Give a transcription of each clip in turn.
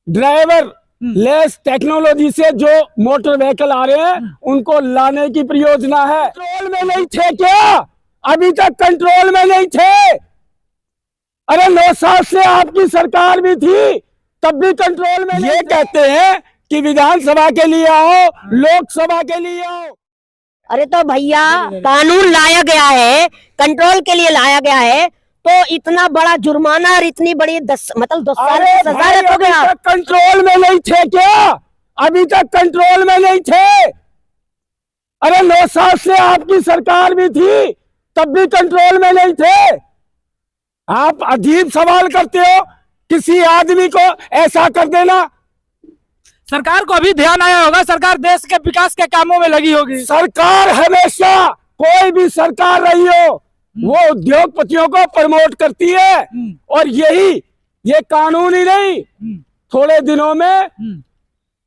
Driver less technology से जो motor vehicle आ रहे हैं उनको लाने की परियोजना है। कंट्रोल में नहीं थे क्या? अभी तक कंट्रोल में नहीं थे। अरे 9 साल से आपकी सरकार भी थी, तब भी कंट्रोल में नहीं। ये कहते हैं कि विधानसभा के लिए आओ, लोकसभा के लिए आओ। अरे तो भैया कानून लाया गया है, कंट्रोल के लिए लाया गया है, तो इतना बड़ा जुर्माना और इतनी बड़ी 10 साल की सजा हो गया। कंट्रोल में नहीं थे क्या? अभी तक कंट्रोल में नहीं थे। अरे 9 साल से आपकी सरकार भी थी, तब भी कंट्रोल में नहीं थे। आप अजीब सवाल करते हो, किसी आदमी को ऐसा कर देना। सरकार को अभी ध्यान आया होगा, सरकार देश के विकास के कामों में लगी होगी। सरकार हमेशा, कोई भी सरकार रही हो, वो उद्योगपतियों को प्रमोट करती है। और ये कानून ही नहीं, थोड़े दिनों में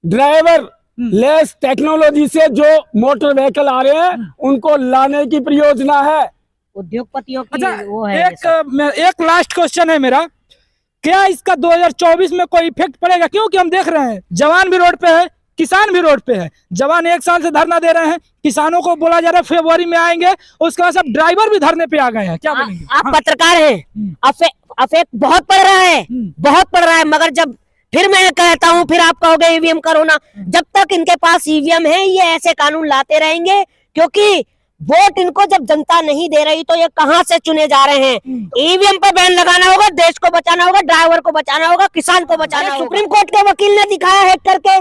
ड्राइवर लेस टेक्नोलॉजी से जो मोटर व्हीकल आ रहे हैं उनको लाने की परियोजना है। उद्योगपतियों की अच्छा, वो है। एक लास्ट क्वेश्चन है मेरा, क्या इसका 2024 में कोई इफेक्ट पड़ेगा? क्योंकि हम देख रहे हैं जवान भी रोड पे है, किसान भी रोड पे है। जवान 1 साल से धरना दे रहे हैं, किसानों को बोला जा रहा है फरवरी में आएंगे, उसके बाद सब ड्राइवर भी धरने पे आ गए हैं। क्या बोलेंगे? आप पत्रकार हैं, अफेक्ट बहुत पड़ रहा है, बहुत पड़ रहा है। मगर जब फिर मैं कहता हूँ, फिर आप कहोगे ईवीएम करो ना। जब तक इनके पास ईवीएम है, ये ऐसे कानून लाते रहेंगे, क्योंकि वोट इनको जब जनता नहीं दे रही तो ये कहां से चुने जा रहे हैं। ईवीएम पर बैन लगाना होगा, देश को बचाना होगा, ड्राइवर को बचाना होगा, किसान को बचाना होगा। सुप्रीम कोर्ट के वकील ने दिखाया हैक करके,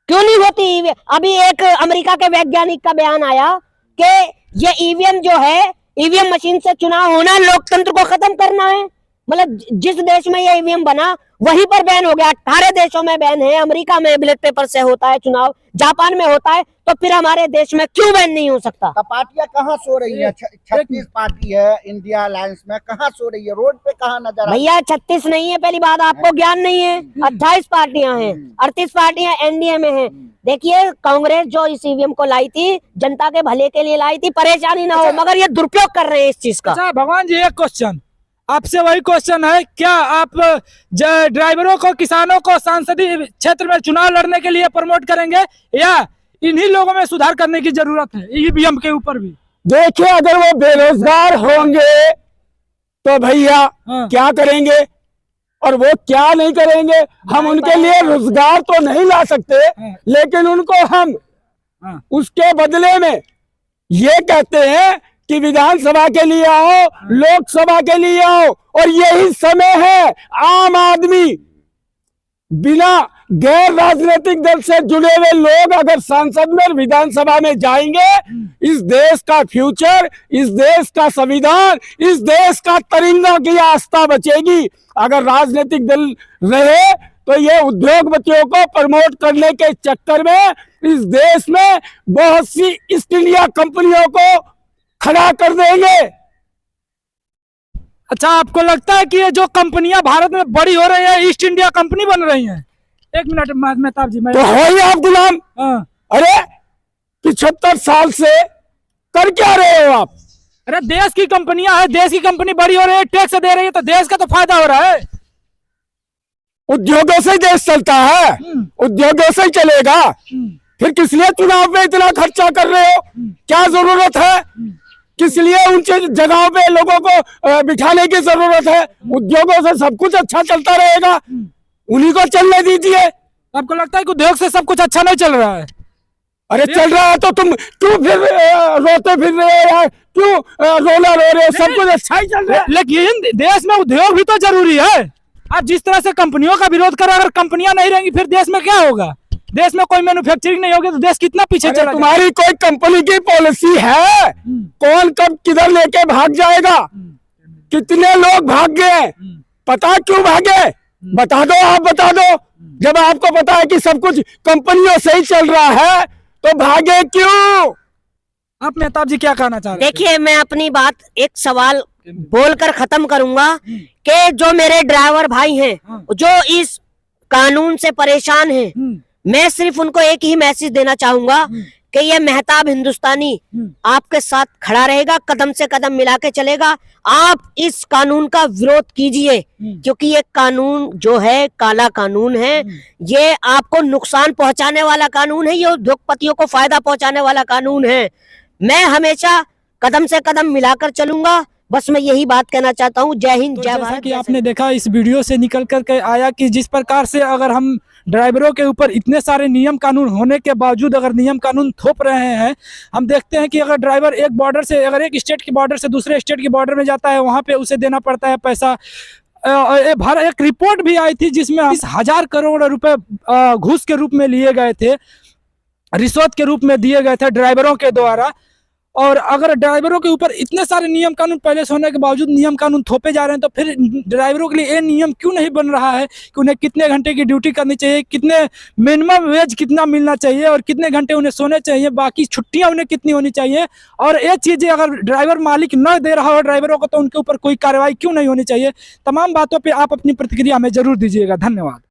क्यों नहीं होती ईवीएम? अभी एक अमेरिका के वैज्ञानिक का बयान आया कि ये ईवीएम जो है, ईवीएम मशीन से चुनाव होना लोकतंत्र को खत्म करना है। मतलब जिस देश में ये ईवीएम बना वहीं पर बैन हो गया। 18 देशों में बैन है, अमेरिका में बैलेट पेपर से होता है चुनाव, जापान में होता है, तो फिर हमारे देश में क्यों बैन नहीं हो सकता? पार्टियां कहाँ सो रही है? 36 पार्टी है इंडिया अलायंस में, कहाँ सो रही है? रोड पे कहाँ नजर? भैया 36 नहीं है, पहली बात आपको ज्ञान नहीं है। 28 पार्टियां हैं, 38 पार्टियां एनडीए में हैं। देखिए कांग्रेस जो इस ईवीएम को लाई थी, जनता के भले के लिए लाई थी, परेशानी ना हो, मगर ये दुरुपयोग कर रहे हैं इस चीज का। अच्छा भगवान जी, एक क्वेश्चन आपसे, वही क्वेश्चन है, क्या आप ड्राइवरों को, किसानों को संसदीय क्षेत्र में चुनाव लड़ने के लिए प्रमोट करेंगे, या इन्हीं लोगों में सुधार करने की जरूरत है ईवीएम के ऊपर भी? देखिए, अगर वो बेरोजगार होंगे तो भैया क्या करेंगे, और वो क्या नहीं करेंगे। हम उनके लिए रोजगार तो नहीं ला सकते, लेकिन उनको हम उसके बदले में ये कहते हैं कि विधानसभा के लिए आओ, लोकसभा के लिए आओ। और यही समय है, आम आदमी, बिना गैर राजनीतिक दल से जुड़े हुए लोग अगर संसद में, विधानसभा में जाएंगे, इस देश का फ्यूचर, इस देश का संविधान, इस देश का तिरंगा की आस्था बचेगी। अगर राजनीतिक दल रहे तो ये उद्योगपतियों को प्रमोट करने के चक्कर में इस देश में बहुत सी ईस्ट इंडिया कंपनियों को खड़ा कर देंगे। अच्छा, आपको लगता है कि ये जो कंपनियां भारत में बड़ी हो रही है, ईस्ट इंडिया कंपनी बन रही हैं? एक मिनट मेहताब जी, मैं तो हो ही आप गुलाम। अरे 75 साल से कर क्या रहे हो आप? अरे देश की कंपनियां है, देश की कंपनी बड़ी हो रही है, टैक्स दे रही है, तो देश का तो फायदा हो रहा है। उद्योगों से देश चलता है, उद्योगों से ही चलेगा। फिर किस लिए चुनाव पे इतना खर्चा कर रहे हो? क्या जरूरत है? किस लिए ऊंचे जगहों पे लोगों को बिठाने की जरूरत है? उद्योगों से सब कुछ अच्छा चलता रहेगा, उन्हीं को चलने दीजिए। आपको लगता है कि उद्योग से सब कुछ अच्छा नहीं चल रहा है? अरे चल रहा है तो तुम क्यों फिर रोते फिर रहे हो यार? क्यों रोना रो रहे हो? सब कुछ अच्छा ही चल रहा है। लेकिन देश में उद्योग भी तो जरूरी है। आप जिस तरह से कंपनियों का विरोध कर रहे हैं, अगर कंपनियां नहीं रहेंगी फिर देश में क्या होगा? देश में कोई मैन्युफैक्चरिंग नहीं होगी तो देश कितना पीछे चला? तुम्हारी कोई कंपनी की पॉलिसी है? कौन कब किधर लेके भाग जाएगा? कितने लोग भाग गए, पता क्यों भागे? बता दो, आप बता दो। जब आपको पता है कि सब कुछ कंपनियों से ही चल रहा है तो भागे क्यों? आप मेहताब जी क्या कहना चाह रहे हैं? देखिए, मैं अपनी बात एक सवाल बोलकर खत्म करूंगा कि जो मेरे ड्राइवर भाई हैं, जो इस कानून से परेशान हैं, मैं सिर्फ उनको एक ही मैसेज देना चाहूंगा कि ये मेहताब हिंदुस्तानी आपके साथ खड़ा रहेगा, कदम से कदम मिला के चलेगा। आप इस कानून का विरोध कीजिए, क्योंकि ये कानून जो है काला कानून है, ये आपको नुकसान पहुंचाने वाला कानून है, ये उद्योगपतियों को फायदा पहुंचाने वाला कानून है। मैं हमेशा कदम से कदम मिलाकर चलूंगा, बस मैं यही बात कहना चाहता हूँ। जय हिंद, तो जय जैसा भारत। कि आपने देखा इस वीडियो से निकल कर के आया कि जिस प्रकार से अगर हम ड्राइवरों के ऊपर इतने सारे नियम कानून होने के बावजूद अगर नियम कानून थोप रहे हैं, हम देखते हैं कि अगर ड्राइवर एक बॉर्डर से, अगर एक स्टेट के बॉर्डर से दूसरे स्टेट के बॉर्डर में जाता है, वहां पे उसे देना पड़ता है पैसा। एक रिपोर्ट भी आई थी जिसमें 10,000 करोड़ रुपए घूस के रूप में लिए गए थे, रिश्वत के रूप में दिए गए थे ड्राइवरों के द्वारा। और अगर ड्राइवरों के ऊपर इतने सारे नियम कानून पहले से होने के बावजूद नियम कानून थोपे जा रहे हैं, तो फिर ड्राइवरों के लिए ये नियम क्यों नहीं बन रहा है कि उन्हें कितने घंटे की ड्यूटी करनी चाहिए, कितने मिनिमम वेज कितना मिलना चाहिए और कितने घंटे उन्हें सोने चाहिए, बाकी छुट्टियां उन्हें कितनी होनी चाहिए। और ये चीज़ें अगर ड्राइवर मालिक न दे रहा हो ड्राइवरों को, तो उनके ऊपर कोई कार्रवाई क्यों नहीं होनी चाहिए। तमाम बातों पर आप अपनी प्रतिक्रिया हमें जरूर दीजिएगा। धन्यवाद।